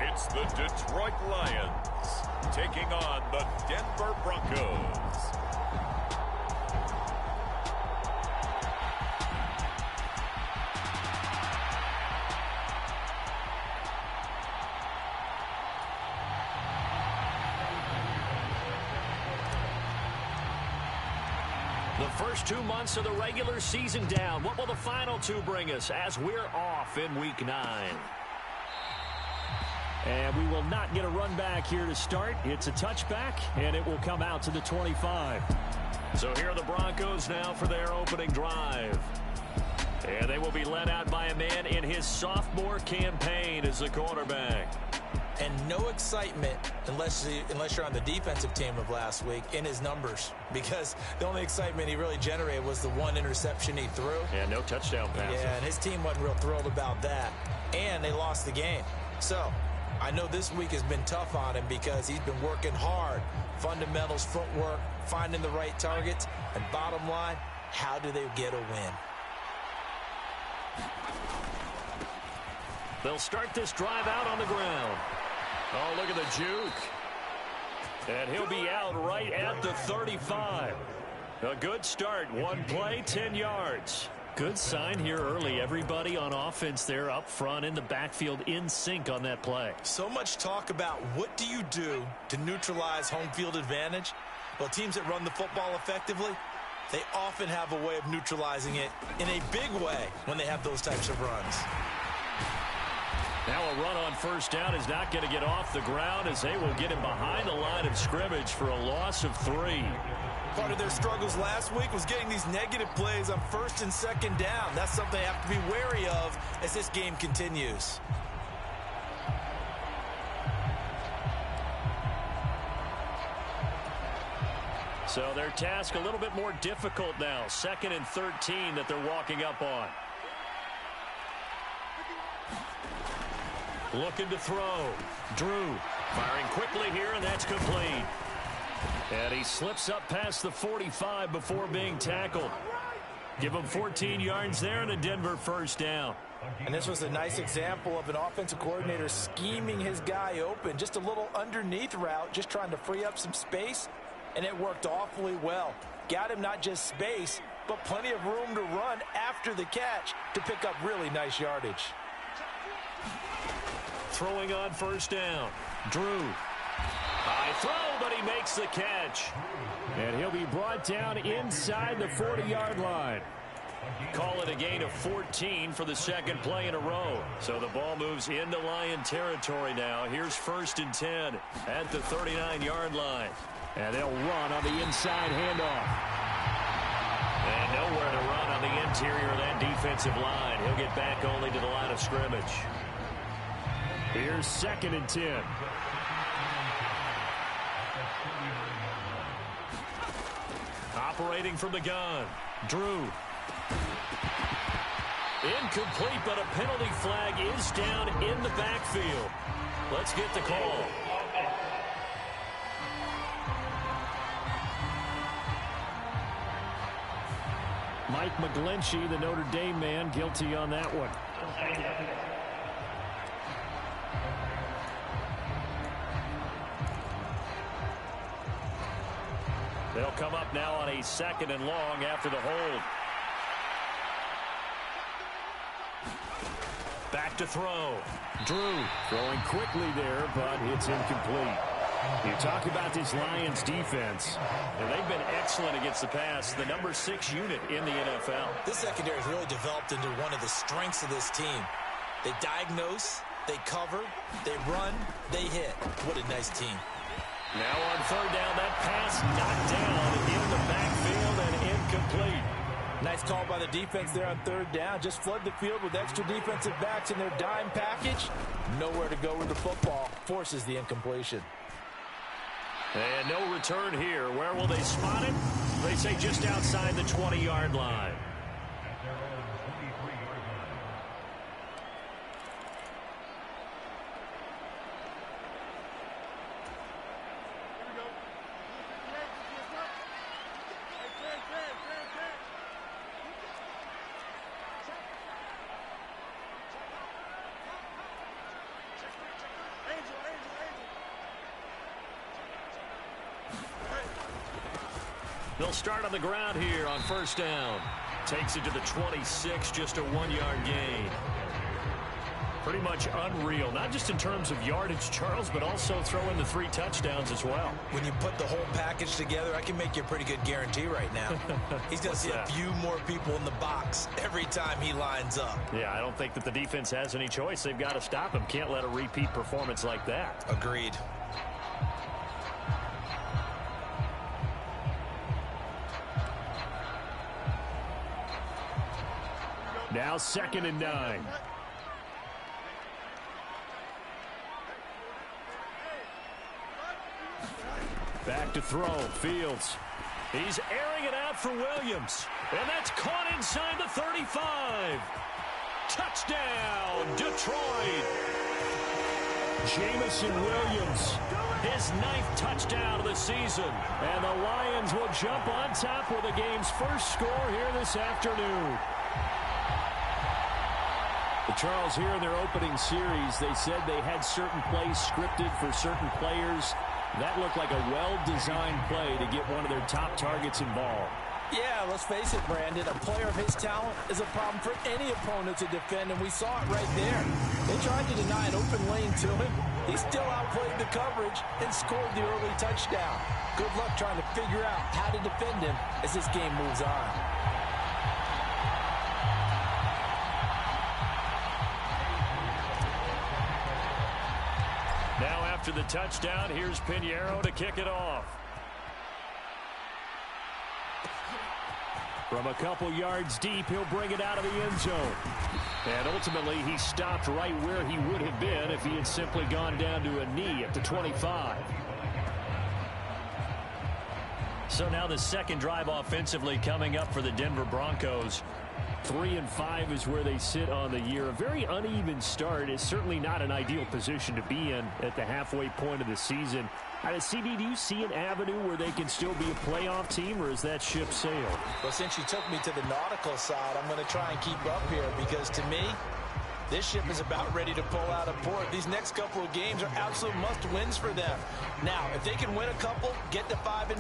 It's the Detroit Lions taking on the Denver Broncos. The first 2 months of the regular season down. What will the final two bring us as we're off in Week 9? And we will not get a run back here to start. It's a touchback, and it will come out to the 25. So here are the Broncos now for their opening drive. And they will be led out by a man in his sophomore campaign as the quarterback. And no excitement unless you're on the defensive team of last week in his numbers, because the only excitement he really generated was the one interception he threw. Yeah, no touchdown passes. Yeah, and his team wasn't real thrilled about that. And they lost the game. So I know this week has been tough on him because he's been working hard. Fundamentals, footwork, finding the right targets. And bottom line, how do they get a win? They'll start this drive out on the ground. Oh, look at the juke. And he'll be out right at the 35. A good start. One play, 10 yards. Good sign here early. Everybody on offense there up front in the backfield in sync on that play. So much talk about what do you do to neutralize home field advantage? Well, teams that run the football effectively, they often have a way of neutralizing it in a big way when they have those types of runs. Now a run on first down is not going to get off the ground as they will get him behind the line of scrimmage for a loss of 3. Part of their struggles last week was getting these negative plays on first and second down. That's something they have to be wary of as this game continues. So their task a little bit more difficult now. 2nd and 13 that they're walking up on. Looking to throw. Drew firing quickly here, and that's complete. And he slips up past the 45 before being tackled. Give him 14 yards there and a Denver first down. And this was a nice example of an offensive coordinator scheming his guy open. Just a little underneath route, just trying to free up some space, and it worked awfully well. Got him not just space, but plenty of room to run after the catch to pick up really nice yardage. Throwing on first down. Drew. High throw, but he makes the catch. And he'll be brought down inside the 40-yard line. Call it a gain of 14 for the second play in a row. So the ball moves into Lion territory now. Here's 1st and 10 at the 39-yard line. And they'll run on the inside handoff. And nowhere to run on the interior of that defensive line. He'll get back only to the line of scrimmage. Here's 2nd and 10. Operating from the gun. Drew. Incomplete, but a penalty flag is down in the backfield. Let's get the call. Mike McGlinchey, the Notre Dame man, guilty on that one. They'll come up now on a 2nd and long after the hold. Back to throw. Drew throwing quickly there, but it's incomplete. You talk about this Lions defense. And they've been excellent against the pass. The number 6 unit in the NFL. This secondary has really developed into one of the strengths of this team. They diagnose, they cover, they run, they hit. What a nice team. Now on 3rd down, that pass knocked down in the backfield and incomplete. Nice call by the defense there on 3rd down. Just flood the field with extra defensive backs in their dime package. Nowhere to go with the football. Forces the incompletion. And no return here. Where will they spot it? They say just outside the 20-yard line. They'll start on the ground here on first down. Takes it to the 26, just a 1-yard gain. Pretty much unreal, not just in terms of yardage, Charles, but also throw in the 3 touchdowns as well. When you put the whole package together, I can make you a pretty good guarantee right now. He's going to see a few more people in the box every time he lines up. Yeah, I don't think that the defense has any choice. They've got to stop him. Can't let a repeat performance like that. Agreed. Now 2nd and 9. Back to throw. Fields. He's airing it out for Williams. And that's caught inside the 35. Touchdown, Detroit. Jamison Williams, his 9th touchdown of the season. And the Lions will jump on top with the game's first score here this afternoon. Charles, here in their opening series, they said they had certain plays scripted for certain players. That looked like a well-designed play to get one of their top targets involved. Yeah, let's face it, Brandon. A player of his talent is a problem for any opponent to defend, and we saw it right there. They tried to deny an open lane to him. He still outplayed the coverage and scored the early touchdown. Good luck trying to figure out how to defend him as this game moves on. Now after the touchdown, here's Pinheiro to kick it off. From a couple yards deep, he'll bring it out of the end zone. And ultimately, he stopped right where he would have been if he had simply gone down to a knee at the 25. So now the second drive offensively coming up for the Denver Broncos. 3-5 is where they sit on the year. A very uneven start is certainly not an ideal position to be in at the halfway point of the season. CD, do you see an avenue where they can still be a playoff team, or is that ship sailed? Well, since you took me to the nautical side, I'm going to try and keep up here because to me, this ship is about ready to pull out of port. These next couple of games are absolute must-wins for them. Now, if they can win a couple, get to 5-5,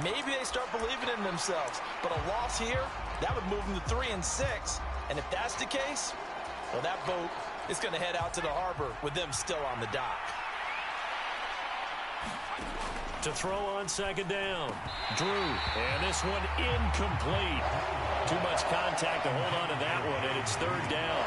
maybe they start believing in themselves. But a loss here, that would move them to 3-6. And if that's the case, well, that boat is going to head out to the harbor with them still on the dock. To throw on second down, Drew, and this one incomplete. Too much contact to hold on to that one, and it's third down.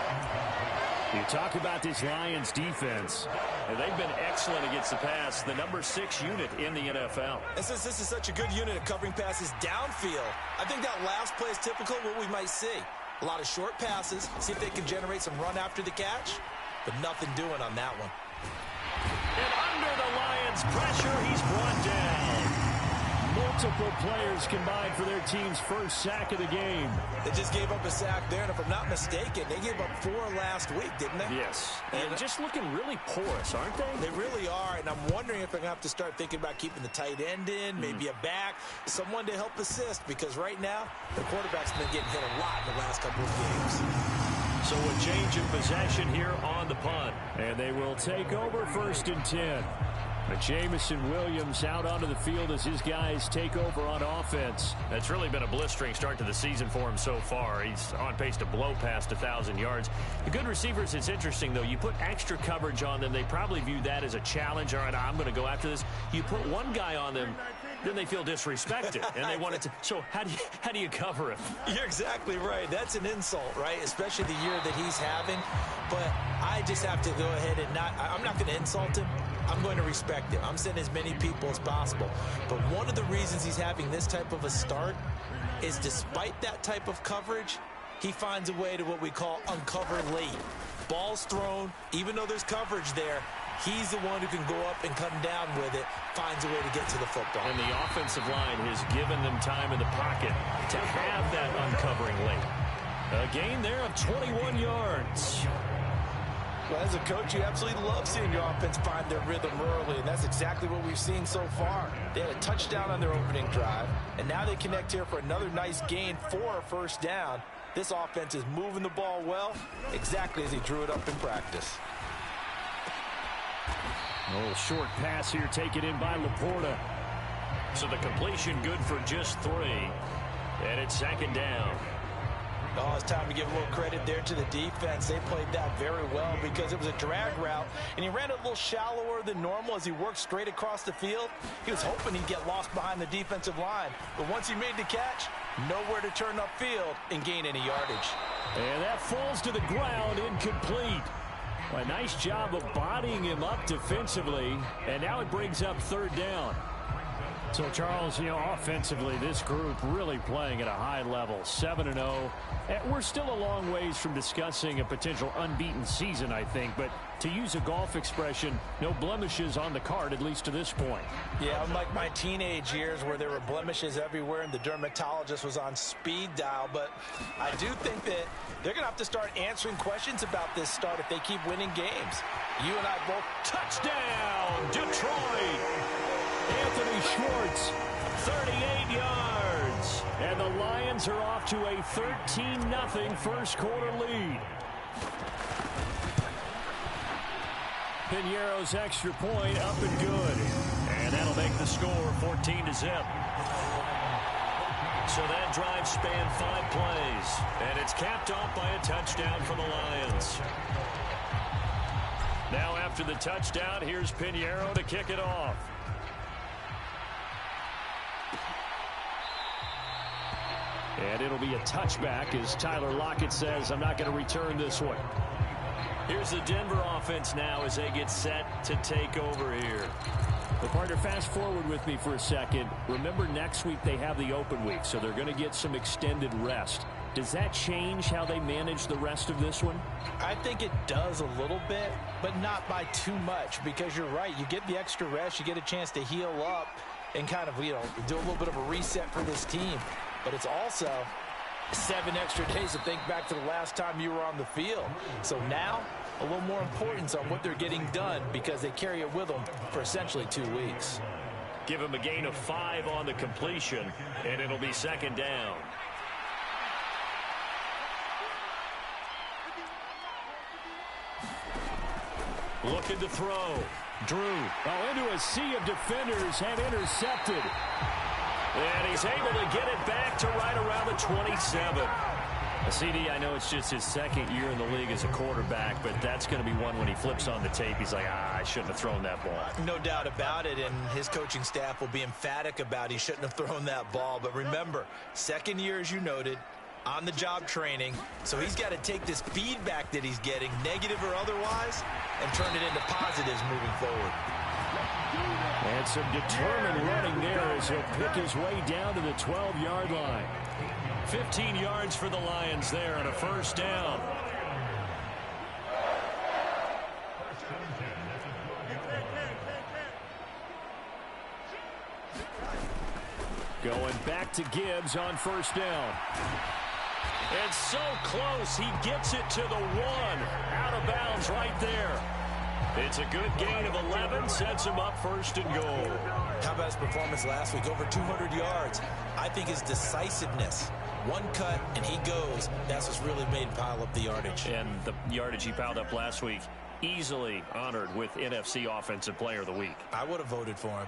You talk about this Lions defense, and they've been excellent against the pass, the number 6 unit in the NFL. And since this is such a good unit at covering passes downfield, I think that last play is typical of what we might see. A lot of short passes, see if they can generate some run after the catch, but nothing doing on that one. And under the Lions' pressure, he's brought down. Multiple players combined for their team's first sack of the game. They just gave up a sack there, and if I'm not mistaken, they gave up 4 last week, didn't they? Yes. And just looking really porous, aren't they? They really are, and I'm wondering if they're going to have to start thinking about keeping the tight end in, maybe a back, someone to help assist, because right now, the quarterback's been getting hit a lot in the last couple of games. So a change of possession here on the punt. And they will take over 1st and 10. But Jamison Williams out onto the field as his guys take over on offense. That's really been a blistering start to the season for him so far. He's on pace to blow past 1,000 yards. The good receivers, it's interesting, though. You put extra coverage on them, they probably view that as a challenge. All right, I'm going to go after this. You put one guy on them, then they feel disrespected, and they want it to. So how do you cover it? You're exactly right. That's an insult, right? Especially the year that he's having. But I just have to go ahead and I'm not going to insult him. I'm going to respect him. I'm sending as many people as possible. But one of the reasons he's having this type of a start is despite that type of coverage, he finds a way to what we call uncover late. Ball's thrown, even though there's coverage there, he's the one who can go up and come down with it, finds a way to get to the football. And the offensive line has given them time in the pocket to have that uncovering late. A gain there of 21 yards. Well, as a coach, you absolutely love seeing your offense find their rhythm early, and that's exactly what we've seen so far. They had a touchdown on their opening drive, and now they connect here for another nice gain for a first down. This offense is moving the ball well, exactly as he drew it up in practice. A little short pass here taken in by Laporta. So the completion good for just 3. And it's second down. Oh, it's time to give a little credit there to the defense. They played that very well because it was a drag route, and he ran a little shallower than normal as he worked straight across the field. He was hoping he'd get lost behind the defensive line, but once he made the catch, nowhere to turn upfield and gain any yardage. And that falls to the ground, incomplete. A nice job of bodying him up defensively, and now it brings up third down. So, Charles, offensively, this group really playing at a high level, 7-0. We're still a long ways from discussing a potential unbeaten season, I think. But to use a golf expression, no blemishes on the card, at least to this point. Yeah, unlike my teenage years where there were blemishes everywhere and the dermatologist was on speed dial. But I do think that they're going to have to start answering questions about this start if they keep winning games. You and I both. Touchdown, Detroit! Anthony Schwartz, 38 yards. And the Lions are off to a 13-0 first quarter lead. Piñeiro's extra point up and good. And that'll make the score 14-0. So that drive spanned 5 plays. And it's capped off by a touchdown for the Lions. Now after the touchdown, here's Piñeiro to kick it off. And it'll be a touchback as Tyler Lockett says, I'm not going to return this one. Here's the Denver offense now as they get set to take over here. Well, partner, fast forward with me for a second. Remember, next week they have the open week, so they're going to get some extended rest. Does that change how they manage the rest of this one? I think it does a little bit, but not by too much, because you're right. You get the extra rest, you get a chance to heal up and kind of, do a little bit of a reset for this team. But it's also 7 extra days to think back to the last time you were on the field. So now, a little more importance on what they're getting done because they carry it with them for essentially 2 weeks. Give him a gain of 5 on the completion, and it'll be second down. Looking to throw. Drew. Into a sea of defenders and intercepted. And he's able to get it back to right around the 27. CD, I know it's just his second year in the league as a quarterback, but that's going to be one when he flips on the tape. He's like, I shouldn't have thrown that ball. No doubt about it, and his coaching staff will be emphatic about he shouldn't have thrown that ball. But remember, second year, as you noted, on-the-job training, so he's got to take this feedback that he's getting, negative or otherwise, and turn it into positives moving forward. And some determined running there as he'll pick his way down to the 12-yard line. 15 yards for the Lions there on a first down. Going back to Gibbs on first down. And so close, he gets it to the 1. Out of bounds right there. It's a good gain of 11, sets him up first and goal. How about his performance last week? Over 200 yards. I think his decisiveness, one cut and he goes, that's what's really made him pile up the yardage. And the yardage he piled up last week, easily honored with NFC Offensive Player of the Week. I would have voted for him.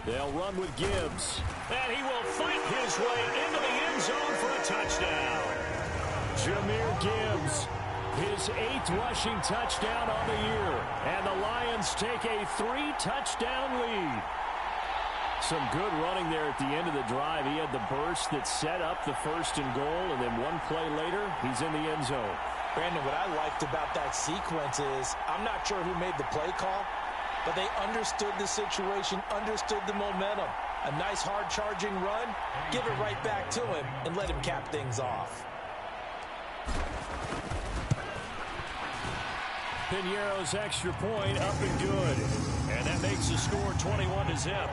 They'll run with Gibbs. And he will fight his way into the end zone for a touchdown. Jahmyr Gibbs, his 8th rushing touchdown on the year. And the Lions take a 3-touchdown lead. Some good running there at the end of the drive. He had the burst that set up the first and goal, and then one play later, he's in the end zone. Brandon, what I liked about that sequence is, I'm not sure who made the play call, but they understood the situation, understood the momentum. A nice hard-charging run, give it right back to him, and let him cap things off. Piñeiro's extra point up and good. And that makes the score 21-0.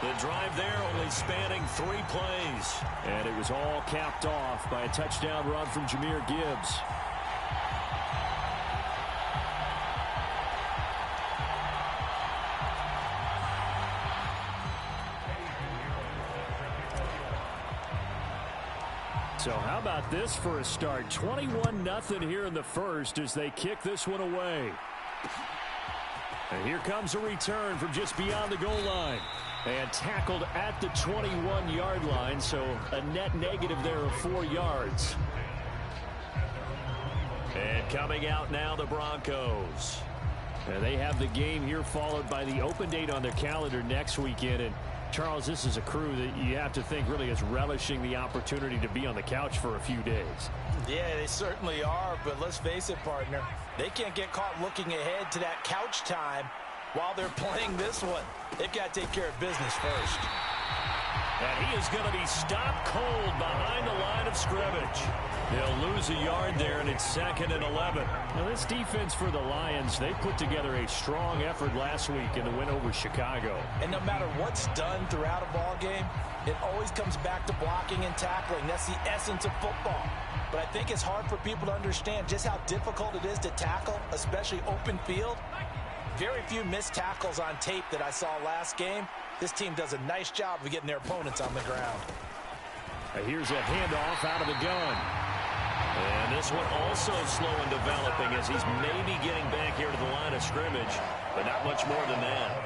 The drive there only spanning 3 plays. And it was all capped off by a touchdown run from Jahmyr Gibbs. So how about this for a start? 21-0 here in the first as they kick this one away. And here comes a return from just beyond the goal line. And tackled at the 21-yard line, so a net negative there of 4 yards. And coming out now, the Broncos. And they have the game here followed by the open date on their calendar next weekend. And Charles, this is a crew that you have to think really is relishing the opportunity to be on the couch for a few days. Yeah, they certainly are, but let's face it, partner. They can't get caught looking ahead to that couch time while they're playing this one. They've got to take care of business first. And he is going to be stopped cold behind the line of scrimmage. They'll lose a yard there, and it's 2nd and 11. Now, this defense for the Lions, they put together a strong effort last week in the win over Chicago. And no matter what's done throughout a ball game, it always comes back to blocking and tackling. That's the essence of football. But I think it's hard for people to understand just how difficult it is to tackle, especially open field. Very few missed tackles on tape that I saw last game. This team does a nice job of getting their opponents on the ground. Here's a handoff out of the gun. And this one also slow in developing as he's maybe getting back here to the line of scrimmage, but not much more than that.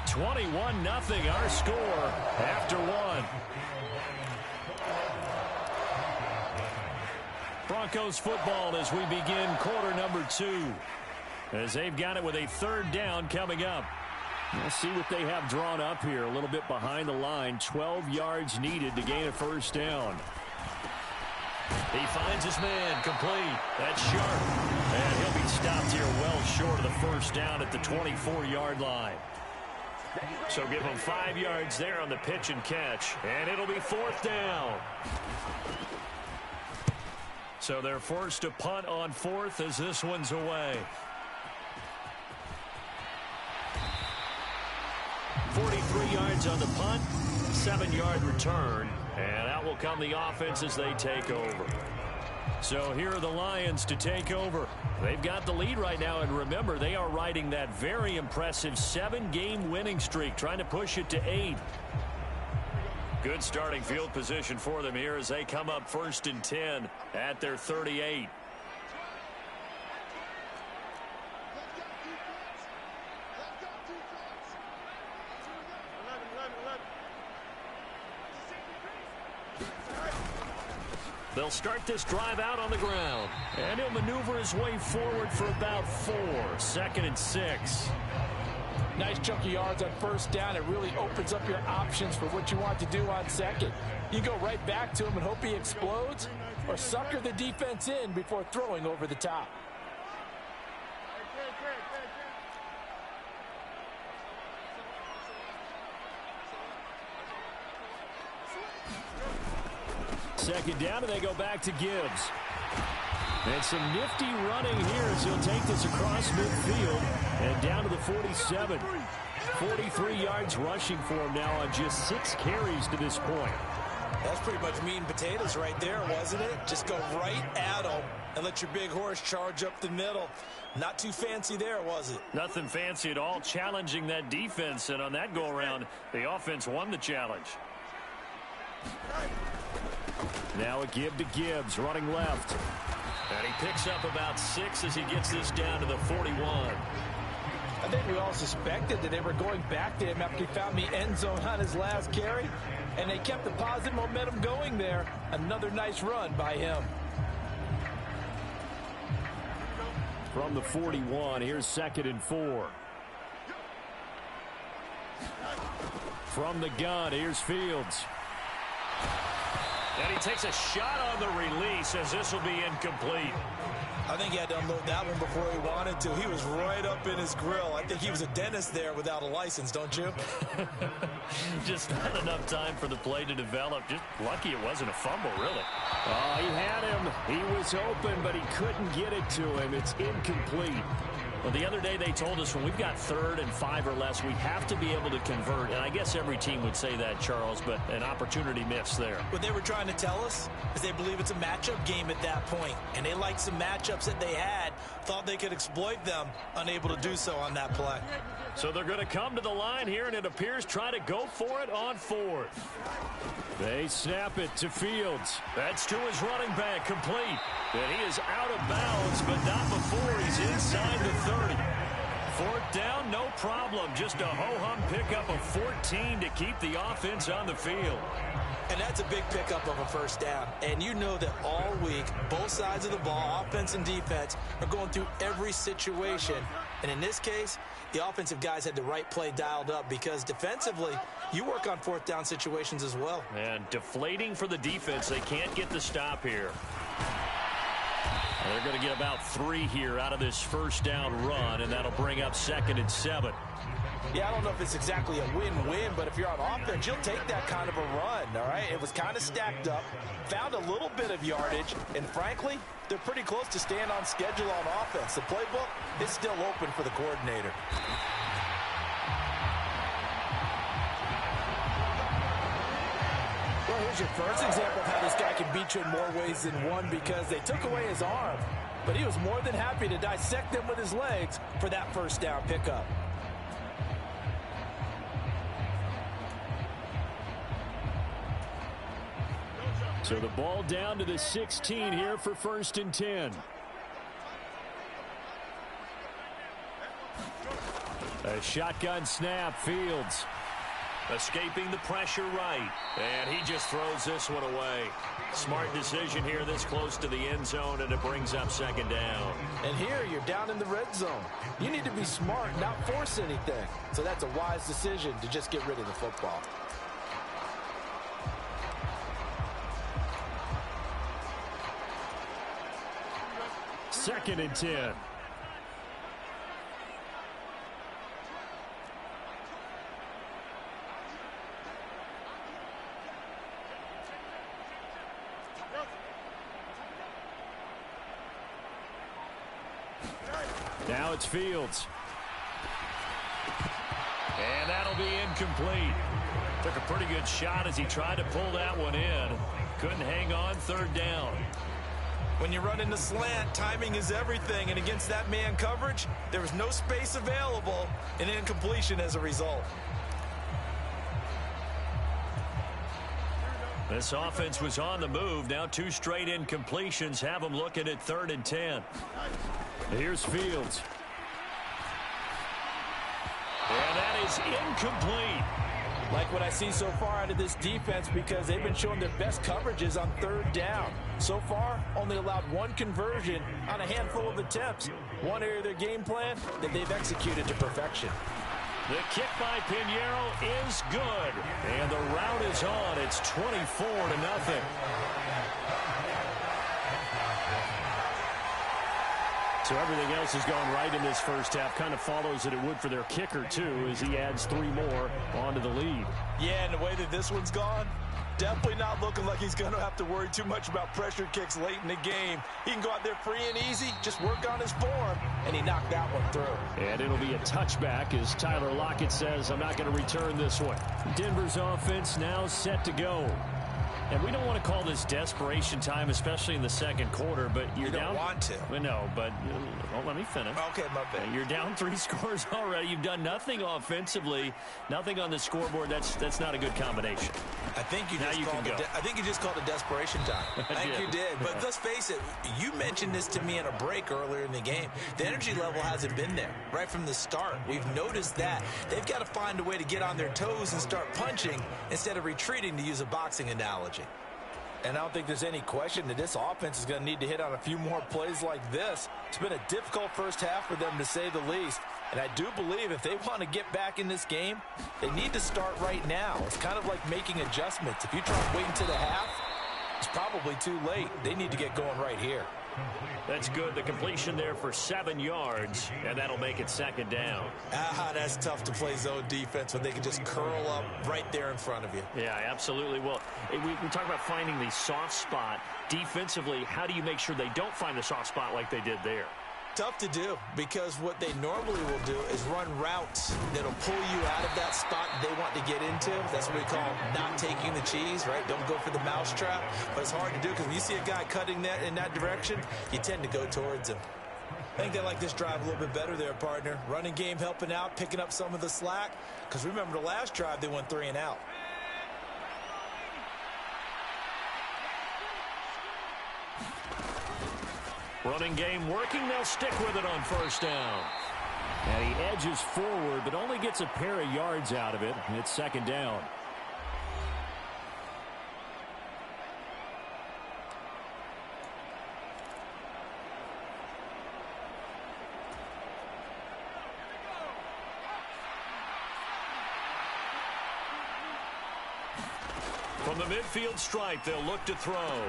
(21-0) our score after one. Broncos football as we begin quarter number 2. As they've got it with a 3rd down coming up. We'll see what they have drawn up here. A little bit behind the line. 12 yards needed to gain a 1st down. He finds his man complete. That's sharp. And he'll be stopped here well short of the 1st down at the 24-yard line. So give them 5 yards there on the pitch and catch. And it'll be 4th down. So they're forced to punt on 4th as this one's away. 43 yards on the punt, 7-yard return, and out will come the offense as they take over. So here are the Lions to take over. They've got the lead right now, and remember, they are riding that very impressive 7-game winning streak, trying to push it to 8. Good starting field position for them here as they come up 1st and 10 at their 38. They'll start this drive out on the ground. And he'll maneuver his way forward for about 4. 2nd and 6. Nice chunky yards on 1st down. It really opens up your options for what you want to do on 2nd. You go right back to him and hope he explodes, or sucker the defense in before throwing over the top. Second down, and they go back to Gibbs. And some nifty running here as he'll take this across midfield and down to the 47. 43 yards rushing for him now on just 6 carries to this point. That's pretty much meat and potatoes right there, wasn't it? Just go right at him and let your big horse charge up the middle. Not too fancy there, was it? Nothing fancy at all, challenging that defense, and on that go-around, the offense won the challenge. Now a give to Gibbs, running left. And he picks up about 6 as he gets this down to the 41. I think we all suspected that they were going back to him after he found the end zone on his last carry. And they kept the positive momentum going there. Another nice run by him. From the 41, here's 2nd and 4. From the gun, here's Fields. And he takes a shot on the release as this will be incomplete. I think he had to unload that one before he wanted to. He was right up in his grill. I think he was a dentist there without a license, don't you? Just not enough time for the play to develop. Just lucky it wasn't a fumble, really. Oh, he had him. He was open, but he couldn't get it to him. It's incomplete. Well, the other day they told us when we've got 3rd and 5 or less, we have to be able to convert. And I guess every team would say that, Charles, but an opportunity missed there. What they were trying to tell us is they believe it's a matchup game at that point. And they liked some matchups that they had, thought they could exploit them, unable to do so on that play. So they're going to come to the line here, and it appears try to go for it on 4th. They snap it to Fields. That's to his running back, complete. And he is out of bounds, but not before he's inside the 30. 4th down, no problem. Just a ho-hum pickup of 14 to keep the offense on the field. And that's a big pickup of a first down. And you know that all week, both sides of the ball, offense and defense, are going through every situation. And in this case, the offensive guys had the right play dialed up because defensively, you work on 4th down situations as well. And deflating for the defense. They can't get the stop here. They're going to get about 3 here out of this first down run, and that'll bring up 2nd and 7. Yeah, I don't know if it's exactly a win-win, but if you're on offense, you'll take that kind of a run, all right? It was kind of stacked up, found a little bit of yardage, and frankly, they're pretty close to staying on schedule on offense. The playbook is still open for the coordinator. Well, here's your first example of how this guy can beat you in more ways than one because they took away his arm, but he was more than happy to dissect them with his legs for that first down pickup. So the ball down to the 16 here for 1st and 10. A shotgun snap, Fields. Escaping the pressure right. And he just throws this one away. Smart decision here this close to the end zone, and it brings up 2nd down. And here you're down in the red zone. You need to be smart, not force anything. So that's a wise decision to just get rid of the football. Second and 10. Now it's Fields. And that'll be incomplete. Took a pretty good shot as he tried to pull that one in. Couldn't hang on 3rd down. When you run in the slant, timing is everything. And against that man coverage, there was no space available, and incompletion as a result. This offense was on the move. Now 2 straight incompletions have them looking at 3rd and 10. Here's Fields. And that is incomplete. Like what I see so far out of this defense because they've been showing their best coverages on 3rd down. So far, only allowed 1 conversion on a handful of attempts. One area of their game plan that they've executed to perfection. The kick by Pinheiro is good. And the route is on. It's 24-0. So everything else has gone right in this first half. Kind of follows that it would for their kicker, too, as he adds 3 more onto the lead. Yeah, and the way that this one's gone, definitely not looking like he's going to have to worry too much about pressure kicks late in the game. He can go out there free and easy, just work on his form, and he knocked that one through. And it'll be a touchback as Tyler Lockett says, I'm not going to return this one. Denver's offense now set to go. And we don't want to call this desperation time, especially in the second quarter, but you're down. You don't want to. Well, no, but let me finish. Okay, my bad. You're down 3 scores already. You've done nothing offensively, nothing on the scoreboard. That's not a good combination. I think you just called it desperation time. I think you did. But let's face it, you mentioned this to me in a break earlier in the game. The energy level hasn't been there right from the start. We've noticed that. They've got to find a way to get on their toes and start punching instead of retreating, to use a boxing analogy. And I don't think there's any question that this offense is going to need to hit on a few more plays like this. It's been a difficult first half for them, to say the least. And I do believe if they want to get back in this game, they need to start right now. It's kind of like making adjustments. If you try to wait until the half, it's probably too late. They need to get going right here. That's good. The completion there for 7 yards, and that'll make it 2nd down. That's tough to play zone defense when they can just curl up right there in front of you. Yeah, absolutely. Well, we talk about finding the soft spot. Defensively, how do you make sure they don't find the soft spot like they did there? tough to do because what they normally will do is run routes that'll pull you out of that spot they want to get into. That's what we call not taking the cheese, right? Don't go for the mousetrap. But it's hard to do because when you see a guy cutting that in that direction, you tend to go towards him. I think they like this drive a little bit better there, partner. Running game helping out, picking up some of the slack. Because remember the last drive, they went 3 and out. Running game working. They'll stick with it on first down. And he edges forward, but only gets a pair of yards out of it. And it's second down. From the midfield stripe, they'll look to throw.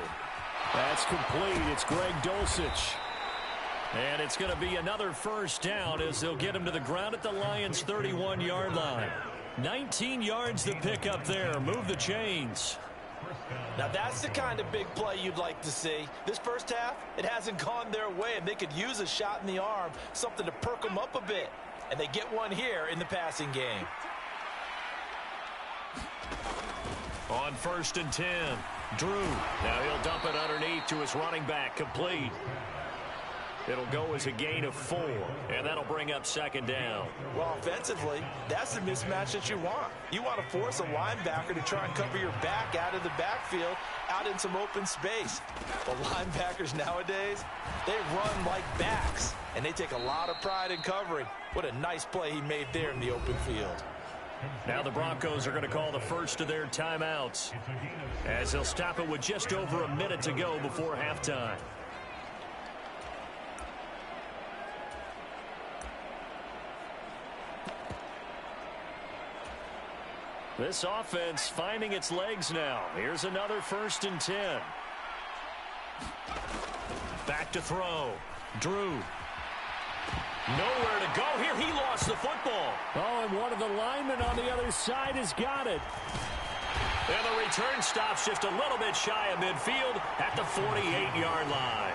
That's complete. It's Greg Dulcich. And it's going to be another first down as they'll get him to the ground at the Lions' 31-yard line. 19 yards to pick up there. Move the chains. Now that's the kind of big play you'd like to see. This first half, it hasn't gone their way, and they could use a shot in the arm, something to perk them up a bit. And they get one here in the passing game. On 1st and 10, Drew. Now he'll dump it underneath to his running back, complete. It'll go as a gain of 4, and that'll bring up second down. Well, offensively, that's the mismatch that you want. You want to force a linebacker to try and cover your back out of the backfield, out in some open space. The linebackers nowadays, they run like backs, and they take a lot of pride in covering. What a nice play he made there in the open field. Now the Broncos are going to call the first of their timeouts as they'll stop it with just over a minute to go before halftime. This offense finding its legs now. Here's another 1st and 10. Back to throw. Drew. Nowhere to go here. He lost the football. Oh, and one of the linemen on the other side has got it. And the return stops just a little bit shy of midfield at the 48-yard line.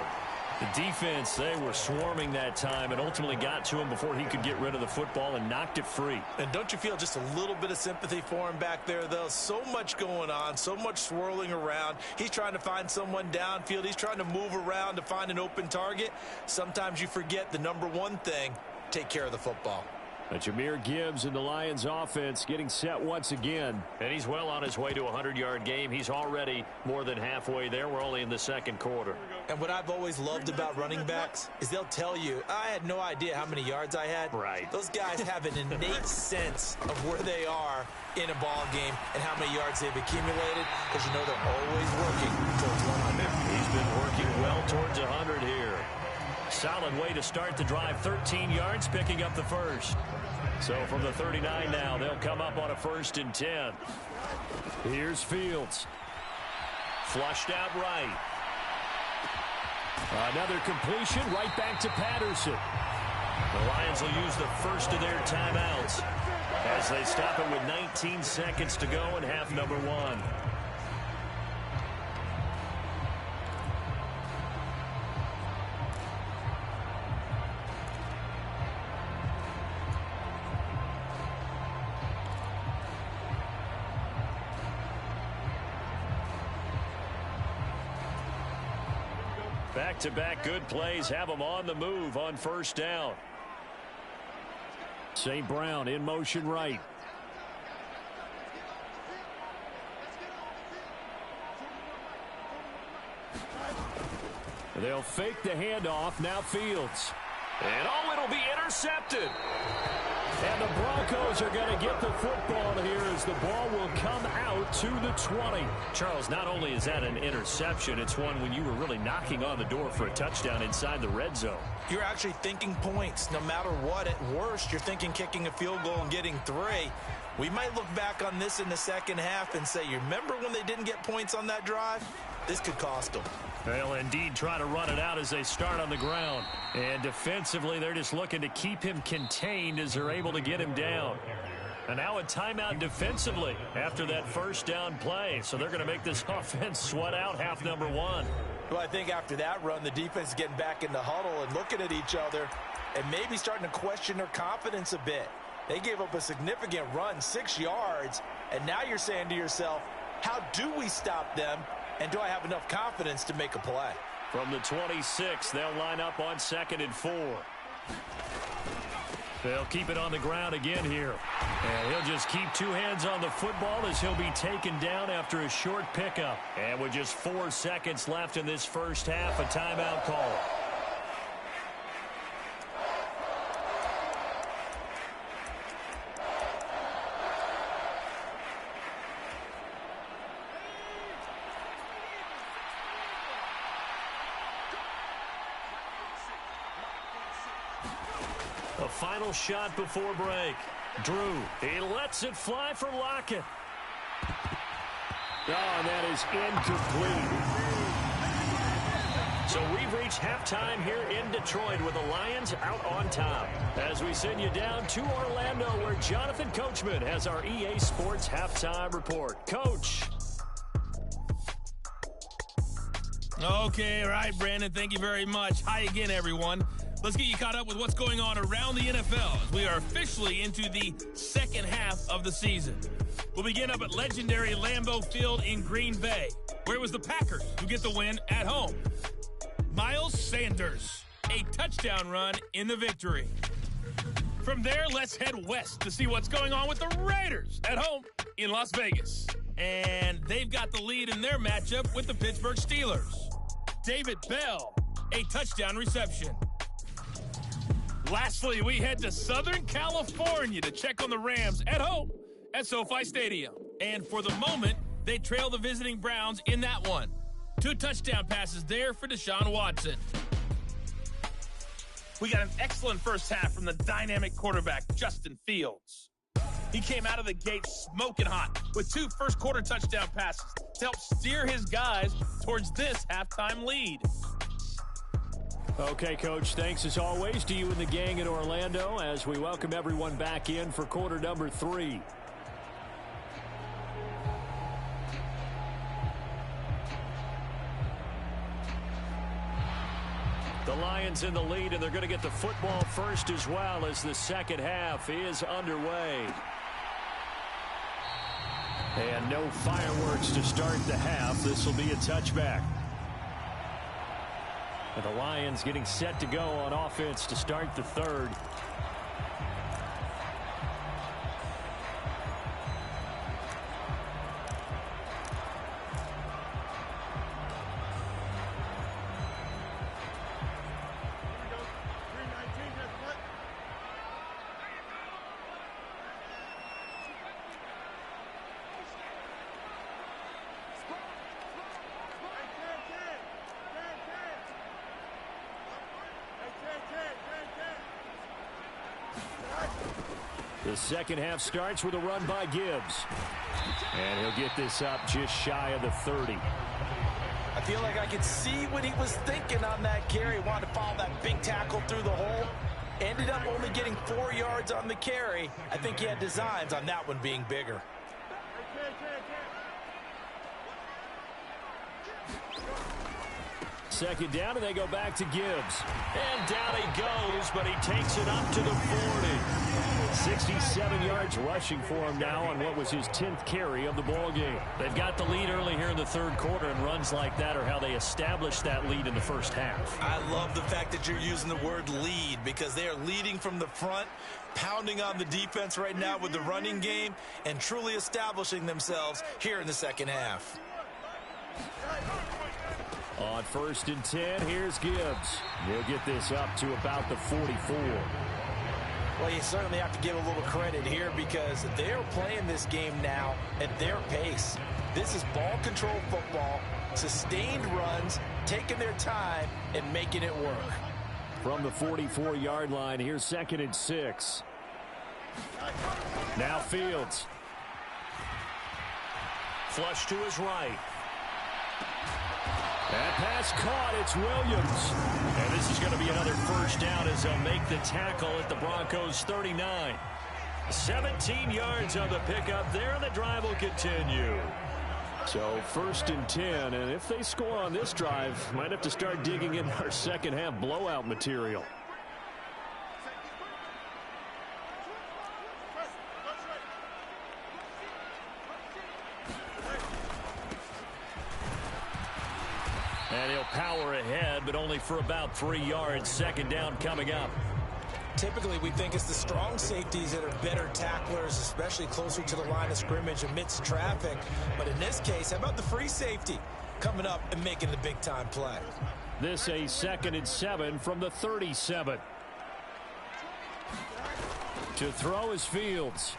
The defense, they were swarming that time and ultimately got to him before he could get rid of the football and knocked it free. And don't you feel just a little bit of sympathy for him back there, though? So much going on, so much swirling around. He's trying to find someone downfield. He's trying to move around to find an open target. Sometimes you forget the number one thing, take care of the football. Jameer Gibbs and the Lions offense getting set once again. And he's well on his way to a 100-yard game. He's already more than halfway there. We're only in the second quarter. And what I've always loved about running backs is they'll tell you, I had no idea how many yards I had. Right. Those guys have an innate sense of where they are in a ball game and how many yards they've accumulated, because you know they're always working towards 100. He's been working well towards 100 here. Solid way to start the drive. 13 yards, picking up the first. So from the 39 now, they'll come up on a 1st and 10. Here's Fields. Flushed out right. Another completion right back to Patterson. The Lions will use the first of their timeouts as they stop it with 19 seconds to go in half number 1. Back-to-back good plays have them on the move on first down. St. Brown in motion right. They'll fake the handoff. Now Fields. And it'll be intercepted. And the Broncos are going to get the football here as the ball will come out to the 20. Charles, not only is that an interception, it's one when you were really knocking on the door for a touchdown inside the red zone. You're actually thinking points. No matter what, at worst, you're thinking kicking a field goal and getting 3. We might look back on this in the second half and say, you remember when they didn't get points on that drive? This could cost them. They'll indeed try to run it out as they start on the ground. And defensively, they're just looking to keep him contained as they're able to get him down. And now a timeout defensively after that first down play. So they're going to make this offense sweat out half number one. Well, I think after that run, the defense is getting back in the huddle and looking at each other and maybe starting to question their confidence a bit. They gave up a significant run, 6 yards, and now you're saying to yourself, how do we stop them, and do I have enough confidence to make a play? From the 26, they'll line up on 2nd and 4. They'll keep it on the ground again here. And he'll just keep 2 hands on the football as he'll be taken down after a short pickup. And with just 4 seconds left in this first half, a timeout call. A final shot before break. Drew, he lets it fly for Lockett. Oh, and that is incomplete. So we've reached halftime here in Detroit with the Lions out on top. As we send you down to Orlando, where Jonathan Coachman has our EA Sports halftime report. Coach. Okay, all right, Brandon, thank you very much. Hi again, everyone. Let's get you caught up with what's going on around the NFL as we are officially into the second half of the season. We'll begin up at legendary Lambeau Field in Green Bay, where it was the Packers who get the win at home. Miles Sanders, a touchdown run in the victory. From there, let's head west to see what's going on with the Raiders at home in Las Vegas. And they've got the lead in their matchup with the Pittsburgh Steelers. David Bell, a touchdown reception. Lastly, we head to Southern California to check on the Rams at home at SoFi Stadium. And for the moment, they trail the visiting Browns in that one. 2 touchdown passes there for Deshaun Watson. We got an excellent first half from the dynamic quarterback, Justin Fields. He came out of the gate smoking hot with 2 first-quarter touchdown passes to help steer his guys towards this halftime lead. Okay, Coach, thanks as always to you and the gang in Orlando as we welcome everyone back in for quarter number 3. The Lions in the lead, and they're going to get the football first as well as the second half is underway. And no fireworks to start the half. This will be a touchback. And the Lions getting set to go on offense to start the third. The second half starts with a run by Gibbs. And he'll get this up just shy of the 30. I feel like I could see what he was thinking on that carry. Wanted to follow that big tackle through the hole. Ended up only getting 4 yards on the carry. I think he had designs on that one being bigger. Second down, and they go back to Gibbs. And down he goes, but he takes it up to the 40. 67 yards rushing for him now on what was his 10th carry of the ball game. They've got the lead early here in the third quarter, and runs like that are how they established that lead in the first half. I love the fact that you're using the word lead because they are leading from the front, pounding on the defense right now with the running game, and truly establishing themselves here in the second half. On 1st and 10, here's Gibbs. He'll get this up to about the 44. Well, you certainly have to give a little credit here because they're playing this game now at their pace. This is ball control football, sustained runs, taking their time and making it work. From the 44-yard line, here's 2nd and 6. Now Fields. Flush to his right. That pass caught. It's Williams. And this is going to be another first down as they'll make the tackle at the Broncos' 39. 17 yards on the pickup there, and the drive will continue. So 1st and 10, and if they score on this drive, might have to start digging in our second half blowout material. And he'll power ahead, but only for about 3 yards. 2nd down coming up. Typically, we think it's the strong safeties that are better tacklers, especially closer to the line of scrimmage amidst traffic. But in this case, how about the free safety coming up and making the big-time play? This a 2nd and 7 from the 37. To throw is Fields.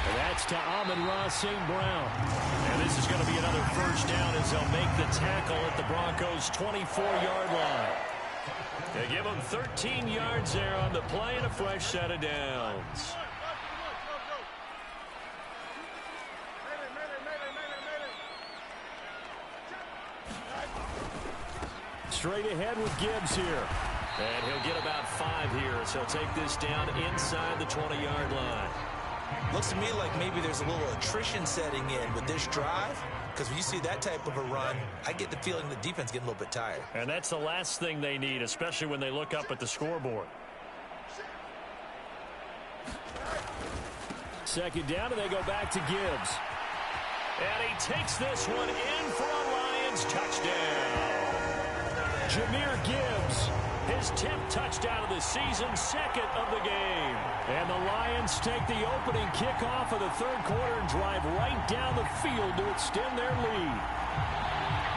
And that's to Amon-Ra St. Brown. And this is going to be another 1st down as they'll make the tackle at the Broncos' 24-yard line. They give them 13 yards there on the play and a fresh set of downs. Straight ahead with Gibbs here. And he'll get about 5 here, so he'll take this down inside the 20-yard line. Looks to me like maybe there's a little attrition setting in with this drive, because when you see that type of a run, I get the feeling the defense getting a little bit tired. And that's the last thing they need, especially when they look up at the scoreboard. 2nd down, and they go back to Gibbs. And he takes this one in for a Lions touchdown. Jahmyr Gibbs, his 10th touchdown of the season, 2nd of the game. And the Lions take the opening kickoff of the 3rd quarter and drive right down the field to extend their lead.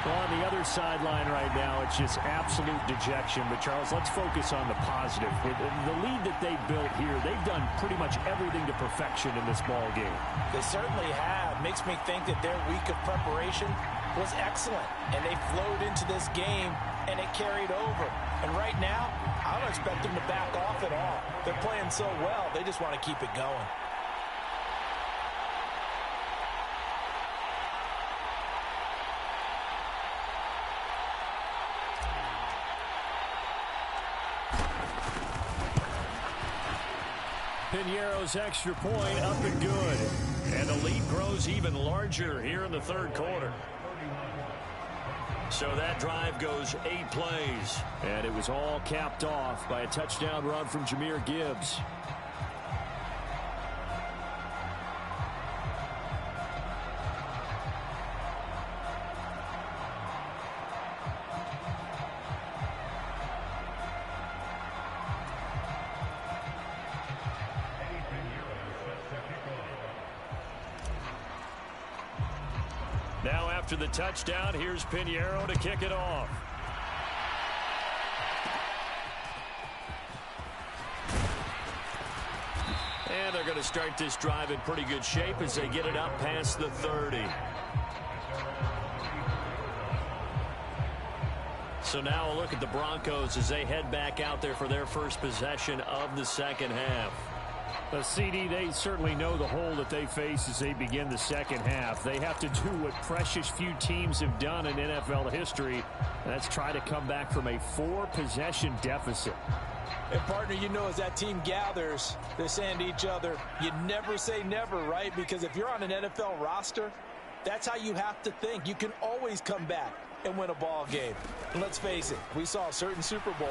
Well, on the other sideline right now, it's just absolute dejection. But, Charles, let's focus on the positive. With the lead that they built here, they've done pretty much everything to perfection in this ball game. They certainly have. Makes me think that their week of preparation was excellent. And they flowed into this game, and it carried over. And right now, I don't expect them to back off at all. They're playing so well, they just want to keep it going. Piñeiro's extra point up and good. And the lead grows even larger here in the 3rd quarter. So that drive goes 8 plays. And it was all capped off by a touchdown run from Jahmyr Gibbs. Now after the touchdown, here's Piñeiro to kick it off. And they're going to start this drive in pretty good shape as they get it up past the 30. So now a look at the Broncos as they head back out there for their first possession of the 2nd half. The CD, they certainly know the hole that they face as they begin the 2nd half. They have to do what precious few teams have done in NFL history, and that's try to come back from a 4-possession deficit. And, partner, you know, as that team gathers, they're saying to each other, you never say never, right? Because if you're on an NFL roster, that's how you have to think. You can always come back and win a ball game. And let's face it, we saw a certain Super Bowl,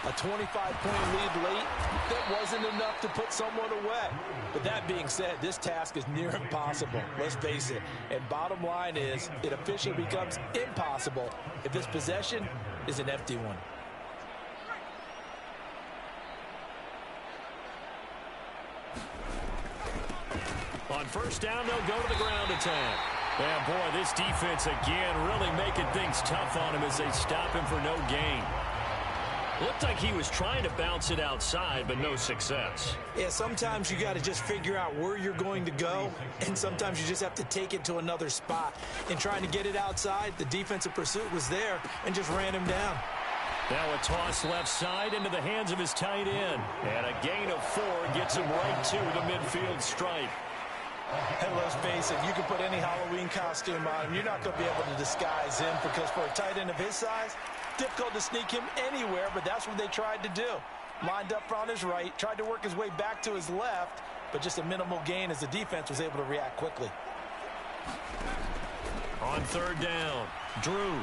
a 25-point lead late, that wasn't enough to put someone away. But that being said, this task is near impossible. Let's face it. And bottom line is, it officially becomes impossible if this possession is an empty one. On 1st down, they'll go to the ground attack. And, boy, this defense again really making things tough on him as they stop him for no gain. Looked like he was trying to bounce it outside, but no success. Yeah, sometimes you got to just figure out where you're going to go, and sometimes you just have to take it to another spot. In trying to get it outside, the defensive pursuit was there and just ran him down. Now a toss left side into the hands of his tight end. And a gain of 4 gets him right to the midfield stripe. And let's face it, you can put any Halloween costume on him. You're not going to be able to disguise him because for a tight end of his size, difficult to sneak him anywhere, but that's what they tried to do. lined up on his right, tried to work his way back to his left, but just a minimal gain as the defense was able to react quickly. On third down, Drew.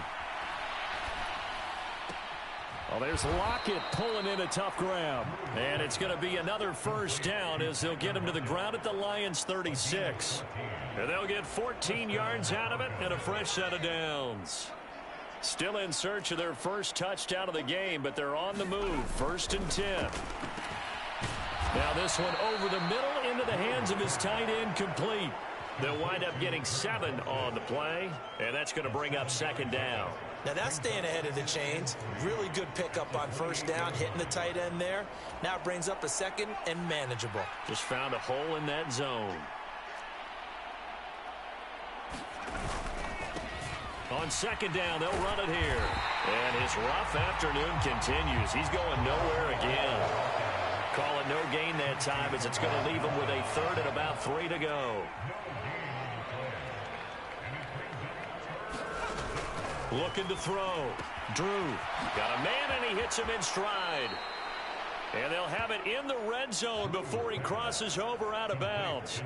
Well, there's Lockett pulling in a tough grab. And it's going to be another first down as they'll get him to the ground at the Lions' 36. And they'll get 14 yards out of it and a fresh set of downs. Still in search of their first touchdown of the game, but they're on the move. 1st and 10. Now this one over the middle into the hands of his tight end, complete. They'll wind up getting 7 on the play, and that's going to bring up 2nd down. Now that's staying ahead of the chains. Really good pickup on 1st down, hitting the tight end there. Now it brings up a 2nd and manageable. Just found a hole in that zone. On 2nd down, they'll run it here. And his rough afternoon continues. He's going nowhere again. Call it no gain that time as it's going to leave him with a 3rd and about 3 to go. Looking to throw. Drew got a man, and he hits him in stride. And they'll have it in the red zone before he crosses over out of bounds.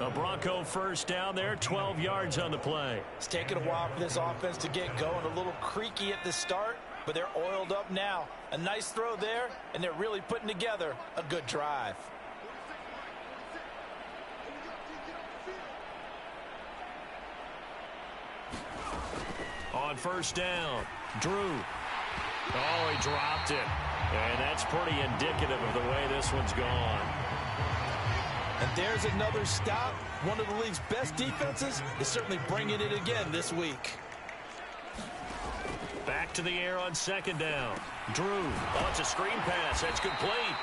A Bronco first down there, 12 yards on the play. It's taken a while for this offense to get going. A little creaky at the start, but they're oiled up now. A nice throw there, and they're really putting together a good drive. On 1st down, Drew. Oh, he dropped it. And that's pretty indicative of the way this one's gone. And there's another stop. One of the league's best defenses is certainly bringing it again this week. Back to the air on 2nd down. Drew. Oh, it's a screen pass. That's complete.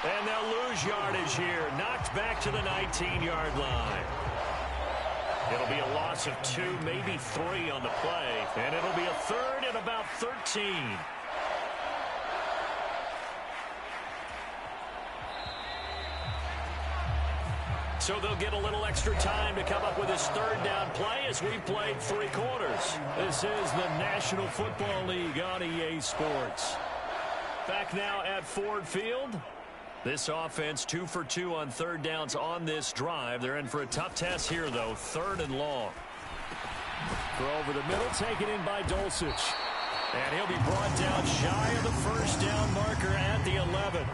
And they'll lose yardage here. Knocked back to the 19-yard line. It'll be a loss of 2, maybe 3 on the play. And it'll be a 3rd and about 13. So they'll get a little extra time to come up with his 3rd down play as we played 3 quarters. This is the National Football League on EA Sports. Back now at Ford Field. This offense 2 for 2 on 3rd downs on this drive. They're in for a tough test here, though. 3rd and long. Throw over the middle, taken in by Dulcich. And he'll be brought down shy of the 1st down marker at the 11.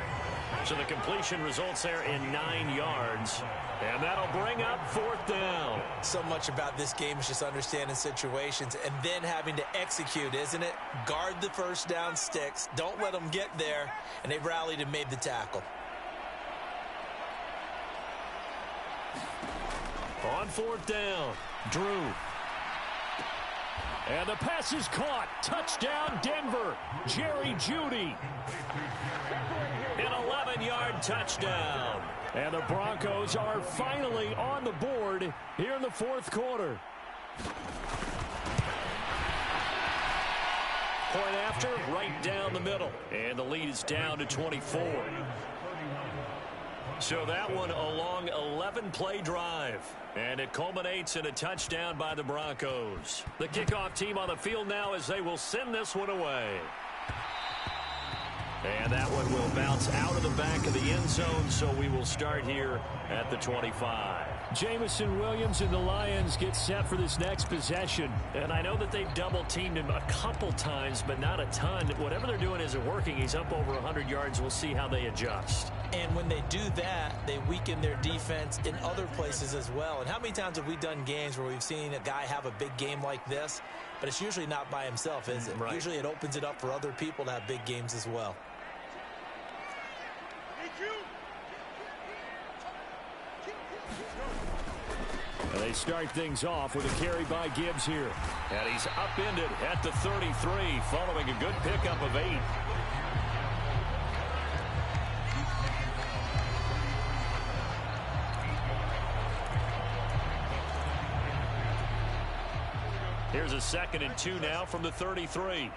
So the completion results there in 9 yards. And that'll bring up 4th down. So much about this game is just understanding situations and then having to execute, isn't it? Guard the 1st down sticks. Don't let them get there. And they've rallied and made the tackle. On 4th down, Drew. And the pass is caught. Touchdown, Denver. Jerry Jeudy. An 11-yard touchdown. And the Broncos are finally on the board here in the 4th quarter. Point after, right down the middle. And the lead is down to 24. So that one a long 11-play drive. And it culminates in a touchdown by the Broncos. The kickoff team on the field now as they will send this one away. And that one will bounce out of the back of the end zone, so we will start here at the 25. Jamison Williams and the Lions get set for this next possession. And I know that they've double-teamed him a couple times, but not a ton. Whatever they're doing isn't working. He's up over 100 yards. We'll see how they adjust. And when they do that, they weaken their defense in other places as well. And how many times have we done games where we've seen a guy have a big game like this, but it's usually not by himself, is it? Right. Usually it opens it up for other people to have big games as well. And they start things off with a carry by Gibbs here. And he's upended at the 33 following a good pickup of 8. Here's a 2nd and 2 now from the 33.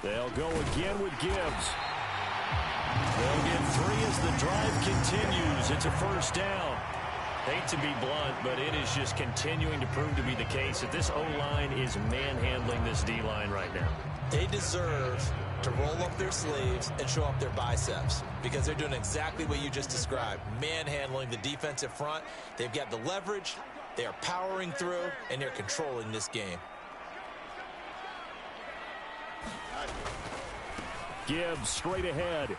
They'll go again with Gibbs. They'll get 3 as the drive continues. It's a 1st down. Hate to be blunt, but it is just continuing to prove to be the case that this O-line is manhandling this D-line right now. They deserve to roll up their sleeves and show up their biceps because they're doing exactly what you just described, manhandling the defensive front. They've got the leverage, they are powering through, and they're controlling this game. Gibbs straight ahead.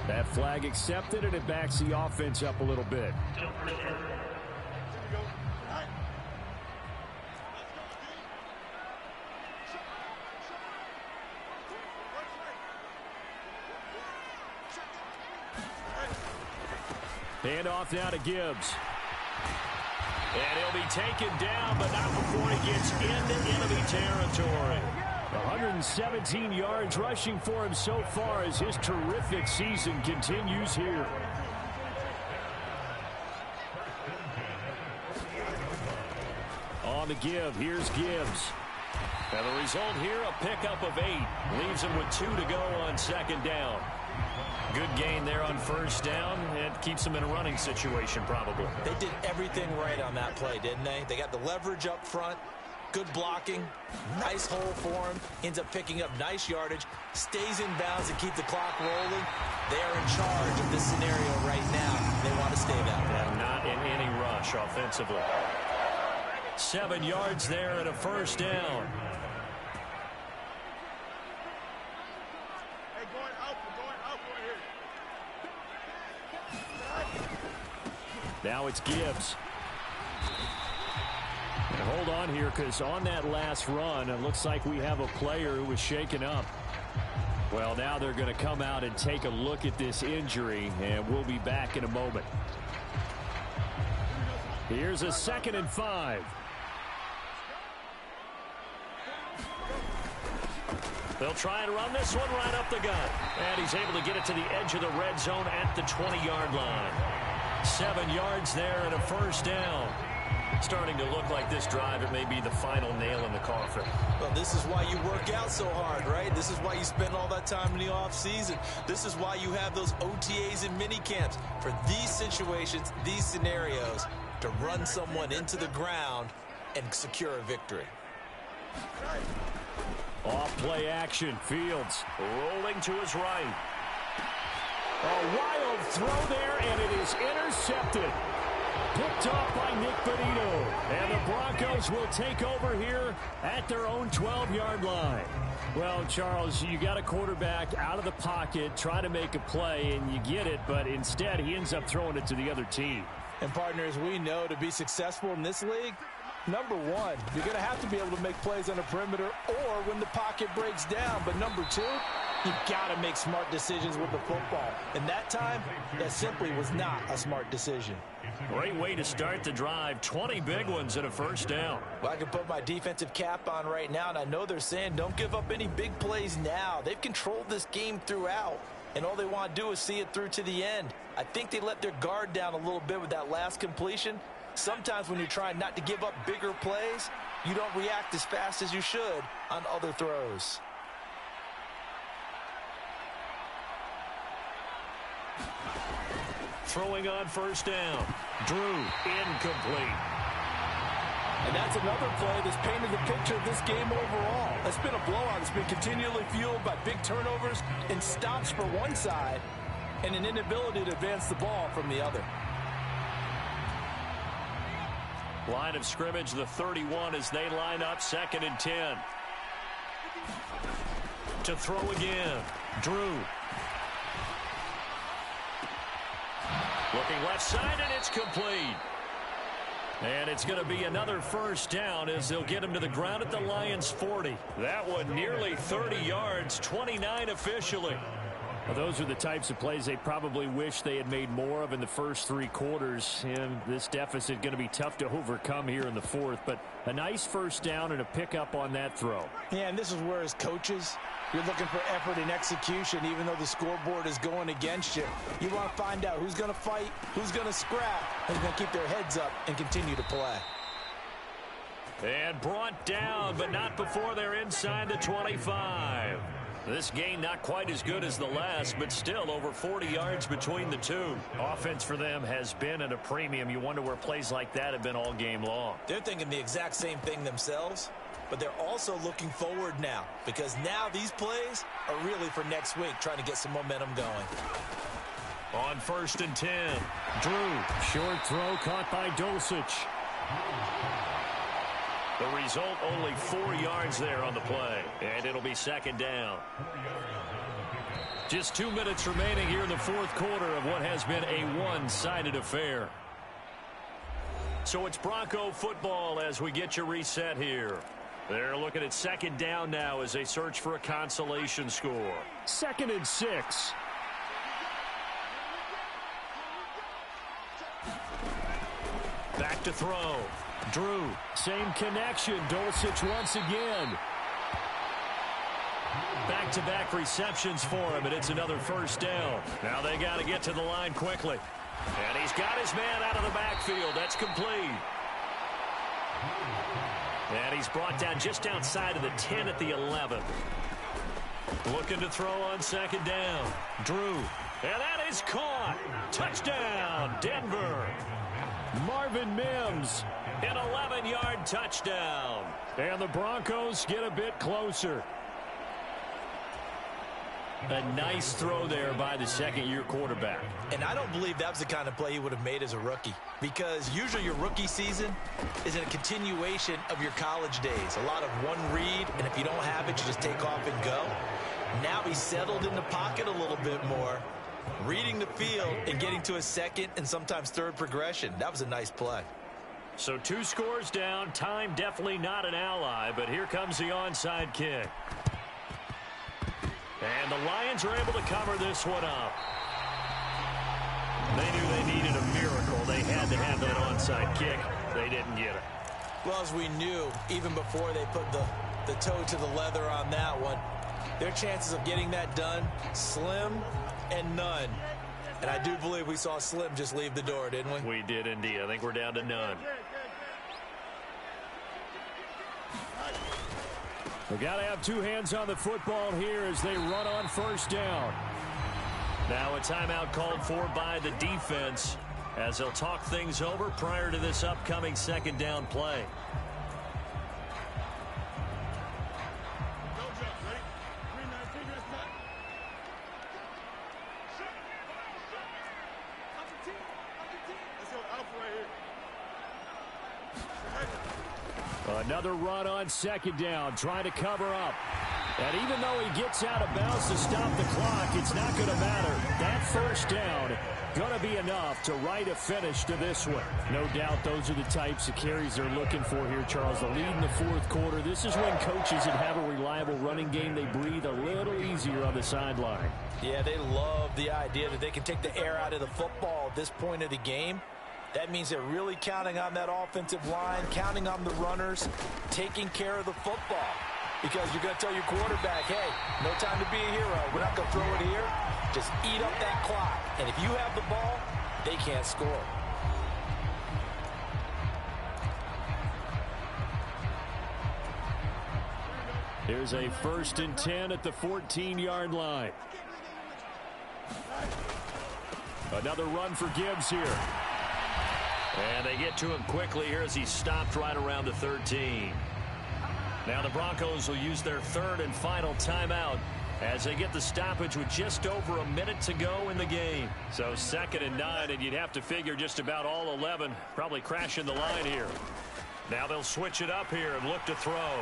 That flag accepted, and it backs the offense up a little bit. Hand off now to Gibbs. And he'll be taken down, but not before he gets into enemy territory. 117 yards rushing for him so far as his terrific season continues here. On the give, here's Gibbs. And the result here, a pickup of 8. Leaves him with 2 to go on second down. Good gain there on first down. It keeps them in a running situation probably. They did everything right on that play, didn't they? They got the leverage up front. Good blocking, nice hole for him, ends up picking up nice yardage, stays in bounds and keep the clock rolling. They are in charge of this scenario right now. They want to stay that way. And not in any rush offensively. 7 yards there and a first down. Hey, going out right here. Now it's Gibbs. And hold on here, because on that last run, it looks like we have a player who was shaken up. Well, now they're going to come out and take a look at this injury, and we'll be back in a moment. Here's a 2nd and 5. They'll try and run this one right up the gut. And he's able to get it to the edge of the red zone at the 20-yard line. 7 yards there and a first down. Starting to look like this drive, it may be the final nail in the coffin. Well, this is why you work out so hard, right? This is why you spend all that time in the offseason. This is why you have those OTAs and mini camps. For these situations, these scenarios, to run someone into the ground and secure a victory. Off play action. Fields Rolling to his right. a wild throw there, and it is intercepted. Picked off by Nick Benito. And the Broncos will take over here at their own 12-yard line. Well, Charles, you got a quarterback out of the pocket, try to make a play, and you get it, but instead he ends up throwing it to the other team. And partners, we know to be successful in this league, number one, you're going to have to be able to make plays on the perimeter or when the pocket breaks down. But number two, you got to make smart decisions with the football. And that time, that simply was not a smart decision. Great way to start the drive. 20 big ones and a first down. Well, I can put my defensive cap on right now, and I know they're saying don't give up any big plays now. They've controlled this game throughout, and all they want to do is see it through to the end. I think they let their guard down a little bit with that last completion. Sometimes when you're trying not to give up bigger plays, you don't react as fast as you should on other throws. Throwing on first down. Drew, incomplete. And that's another play that's painted the picture of this game overall. It's been a blowout. It's been continually fueled by big turnovers and stops for one side and an inability to advance the ball from the other. Line of scrimmage, the 31 as they line up, 2nd and 10. To throw again. Drew. Looking left side, and it's complete. And it's going to be another first down as they'll get him to the ground at the Lions' 40. That one nearly 30 yards, 29 officially. Well, those are the types of plays they probably wish they had made more of in the first 3 quarters. And this deficit going to be tough to overcome here in the 4th. But a nice first down and a pickup on that throw. Yeah, and this is where as coaches, you're looking for effort and execution, even though the scoreboard is going against you. You want to find out who's going to fight, who's going to scrap, who's going to keep their heads up and continue to play. And brought down, but not before they're inside the 25. This game not quite as good as the last, but still over 40 yards between the two. Offense for them has been at a premium. You wonder where plays like that have been all game long. They're thinking the exact same thing themselves, but they're also looking forward now because now these plays are really for next week, trying to get some momentum going. On 1st and 10, Drew. Short throw caught by Dulcich. The result, only 4 yards there on the play, and it'll be 2nd down. Just 2 minutes remaining here in the 4th quarter of what has been a one-sided affair. So it's Bronco football as we get you reset here. They're looking at 2nd down now as they search for a consolation score. 2nd and 6. Back to throw. Drew. Same connection. Dulcich once again. Back-to-back receptions for him, and it's another 1st down. Now they got to get to the line quickly. And he's got his man out of the backfield. That's complete. And he's brought down just outside of the 10 at the 11. Looking to throw on 2nd down. Drew. And that is caught. Touchdown, Denver. Marvin Mims. An 11-yard touchdown. And the Broncos get a bit closer. A nice throw there by the 2nd-year quarterback. And I don't believe that was the kind of play he would have made as a rookie, because usually your rookie season is a continuation of your college days. A lot of one read, and if you don't have it, you just take off and go. Now he's settled in the pocket a little bit more, reading the field and getting to a 2nd and sometimes 3rd progression. That was a nice play. So 2 scores down. Time definitely not an ally, but here comes the onside kick. And the Lions are able to cover this one up. They knew they needed a miracle. They had to have that onside kick. They didn't get it. Well, as we knew, even before they put the toe to the leather on that one, their chances of getting that done, slim and none. And I do believe we saw Slim just leave the door, didn't we? We did indeed. I think we're down to none. They got to have 2 hands on the football here as they run on 1st down. Now a timeout called for by the defense as they'll talk things over prior to this upcoming 2nd down play. Another run on 2nd down, trying to cover up. And even though he gets out of bounds to stop the clock, it's not going to matter. That 1st down going to be enough to write a finish to this one. No doubt those are the types of carries they're looking for here, Charles. The lead in the 4th quarter. This is when coaches that have a reliable running game, they breathe a little easier on the sideline. Yeah, they love the idea that they can take the air out of the football at this point of the game. That means they're really counting on that offensive line, counting on the runners, taking care of the football. Because you're going to tell your quarterback, hey, no time to be a hero. We're not going to throw it here. Just eat up that clock. And if you have the ball, they can't score. Here's a 1st and 10 at the 14-yard line. Another run for Gibbs here. And they get to him quickly here as he's stopped right around the 13. Now the Broncos will use their 3rd and final timeout as they get the stoppage with just over a minute to go in the game. So 2nd and 9, and you'd have to figure just about all 11 probably crashing the line here. Now they'll switch it up here and look to throw.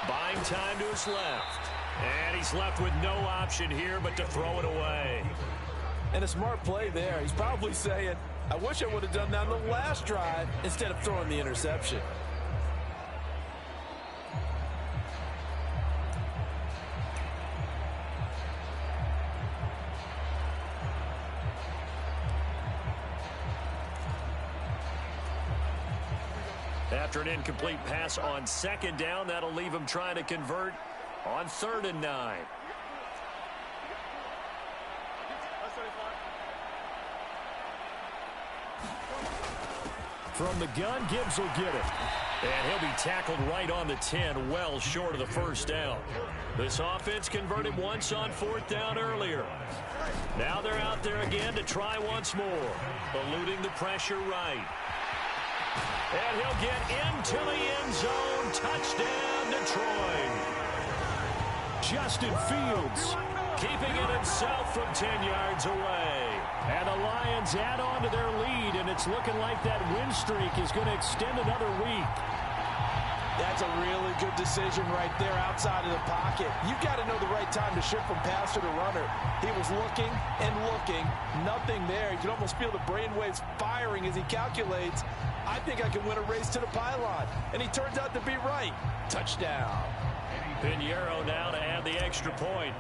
Buying time to his left. And he's left with no option here but to throw it away. And a smart play there. He's probably saying, I wish I would have done that on the last drive instead of throwing the interception. After an incomplete pass on 2nd down, that'll leave him trying to convert on 3rd and 9. From the gun, Gibbs will get it. And he'll be tackled right on the 10, well short of the first down. This offense converted once on 4th down earlier. Now they're out there again to try once more, eluding the pressure right. And he'll get into the end zone. Touchdown, Detroit. Justin Fields Keeping it himself from 10 yards away. And the Lions add on to their lead, and it's looking like that win streak is going to extend another week. That's a really good decision right there outside of the pocket. You've got to know the right time to shift from passer to runner. He was looking and looking, nothing there. You can almost feel the brainwaves firing as he calculates, I think I can win a race to the pylon. And he turns out to be right. Touchdown. Pinheiro now to add the extra point.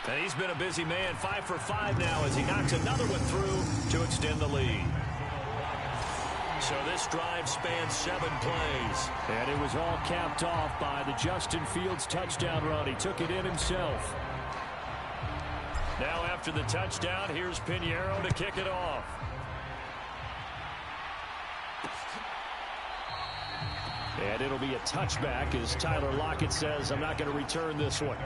And he's been a busy man, 5 for 5 now as he knocks another one through to extend the lead. So this drive spans 7 plays. And it was all capped off by the Justin Fields touchdown run. He took it in himself. Now after the touchdown, here's Pinheiro to kick it off. And it'll be a touchback as Tyler Lockett says, I'm not going to return this one.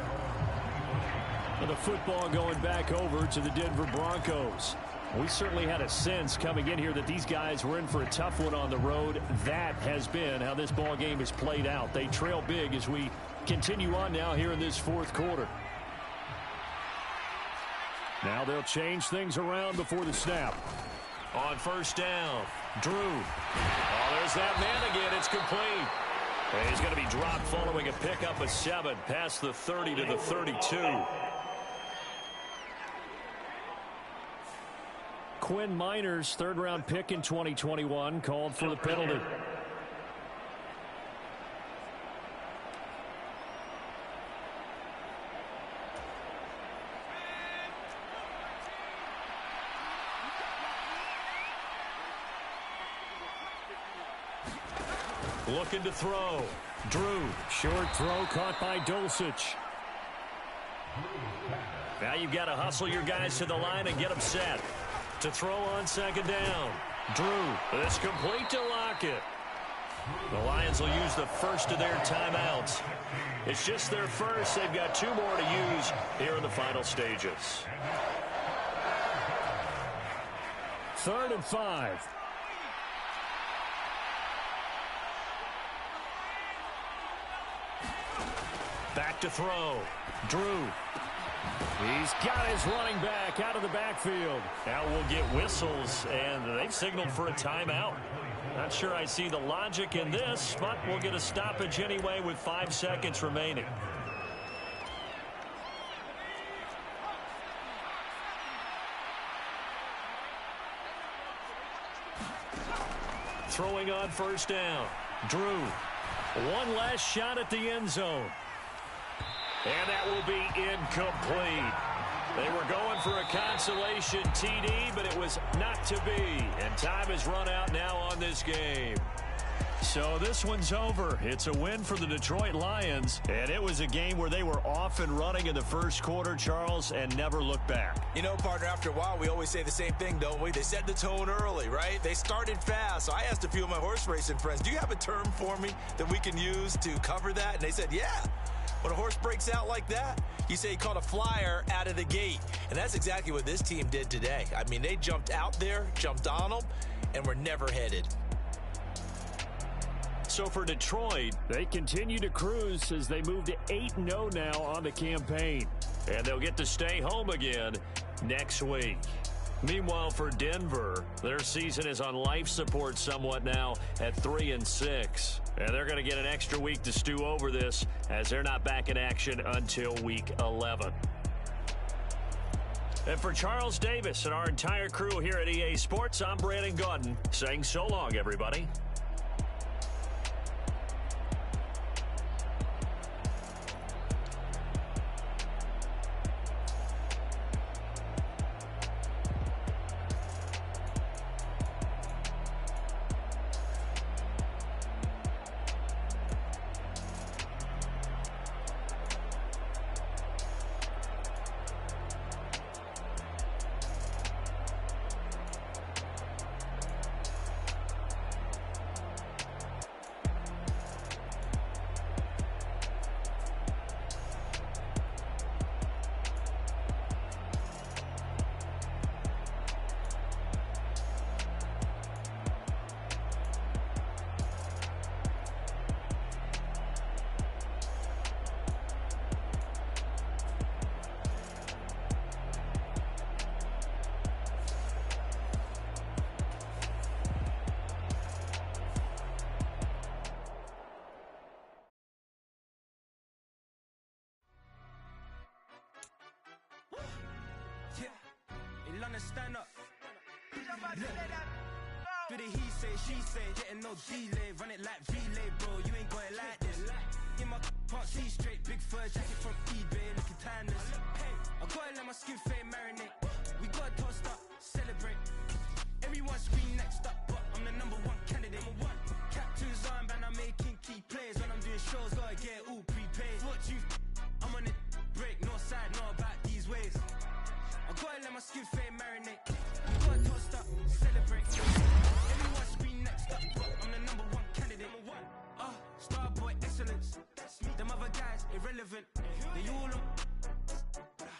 And the football going back over to the Denver Broncos. We certainly had a sense coming in here that these guys were in for a tough one on the road. That has been how this ball game has played out. They trail big as we continue on now here in this 4th quarter. Now they'll change things around before the snap. On 1st down, Drew. Oh, there's that man again. It's complete. And he's going to be dropped following a pickup of 7 past the 30 to the 32. Quinn Miners, 3rd-round pick in 2021, called for the penalty. Looking to throw. Drew. Short throw caught by Dulcich. Now you've got to hustle your guys to the line and get them set. To throw on 2nd down. Drew. It's complete to Lockett. The Lions will use the first of their timeouts. It's just their first. They've got 2 more to use here in the final stages. 3rd and 5. Back to throw. Drew. He's got his running back out of the backfield. Now we'll get whistles, and they've signaled for a timeout. Not sure I see the logic in this, but we'll get a stoppage anyway with 5 seconds remaining. Throwing on 1st down. Drew. One last shot at the end zone. And that will be incomplete. They were going for a consolation TD, but it was not to be. And time has run out now on this game. So this one's over. It's a win for the Detroit Lions. And it was a game where they were off and running in the 1st quarter, Charles, and never looked back. You know, partner, after a while, we always say the same thing, don't we? They set the tone early, right? They started fast. So I asked a few of my horse racing friends, do you have a term for me that we can use to cover that? And they said, yeah. When a horse breaks out like that, you say he caught a flyer out of the gate. And that's exactly what this team did today. I mean, they jumped out there, jumped on them, and were never headed. So for Detroit, they continue to cruise as they move to 8-0 now on the campaign. And they'll get to stay home again next week. Meanwhile, for Denver, their season is on life support somewhat now at 3-6. And they're going to get an extra week to stew over this as they're not back in action until week 11. And for Charles Davis and our entire crew here at EA Sports, I'm Brandon Gaudin saying so long, everybody. London, stand up. Do the he say, she say, getting no delay. Run it like relay, bro, you ain't got it like this. In my can't see straight, big fur jacket from eBay, looking timeless. I gotta let my skin fade marinate. We gotta toast up, celebrate. Everyone scream next up, but I'm the #1 candidate. Captain's armband, I'm making key plays. When I'm doing shows, gotta get it all prepaid. What you, I'm on it, break, no side, know about these ways. I gotta let my skin fade marinate. We gotta toast up, celebrate. Everyone scream next up, but I'm the #1 candidate. Starboy excellence. Them other guys irrelevant. They all look.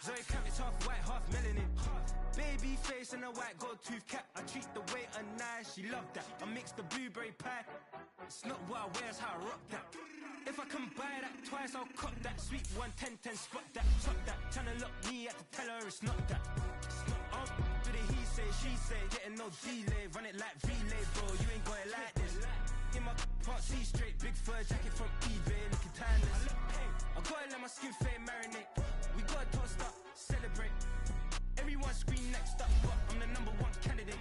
Zoe Camp, it's half white, half melanin. Baby face and a white gold tooth cap. I treat the waiter nice, she love that. I mix the blueberry pie. It's not what I wear, it's how I rock that. If I can buy that twice, I'll cop that. Sweet 110, spot that, chop that. Tryna lock me at the tell her it's not that. Do the he say, she say, getting no delay. Run it like relay, bro, you ain't got it like this. In my can't see straight, big fur jacket from eBay, looking timeless. I gotta let my skin fade marinate. We gotta toast up, celebrate. Everyone scream next up, but I'm the #1 candidate.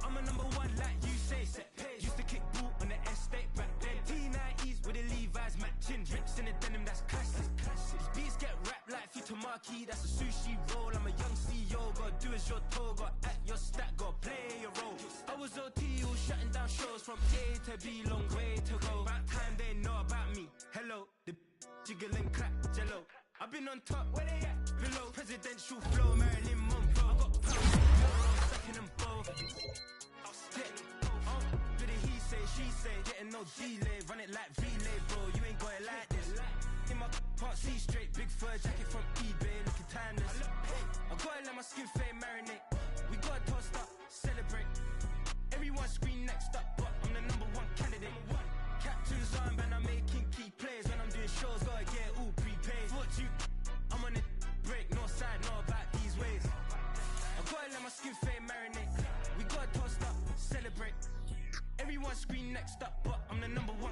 I'm a #1 like you say, set page. Used to kick boot on the estate back then. T90s with the Levi's matching. Drips in the denim, that's classic. These beats get wrapped like Futamaki, that's a sushi roll. I'm a young CEO, gotta do as you're told. Gotta act your stat, gotta play your role. I was OT, all shutting down shows from A to B, long way to go. About time they know about me. Hello, the jiggle and clap, jello. I've been on top, where they at? Below, presidential flow, Marilyn Monroe. I got pounds, second and both. Do the he say, she say, getting no delay. Run it like relay, bro, you ain't got it like this. In my can't see straight, big fur jacket from eBay, looking timeless. I gotta let my skin fade marinate. We gotta toast up, celebrate. Everyone scream next up, but I'm the #1 candidate. Captain's armband, I'm making key plays. When I'm doing shows, gotta get it all prepaid. What you, I'm on it, break, no side, know about these ways. I gotta let my skin fade marinate. We gotta toast up, celebrate. Everyone scream next up, but I'm the #1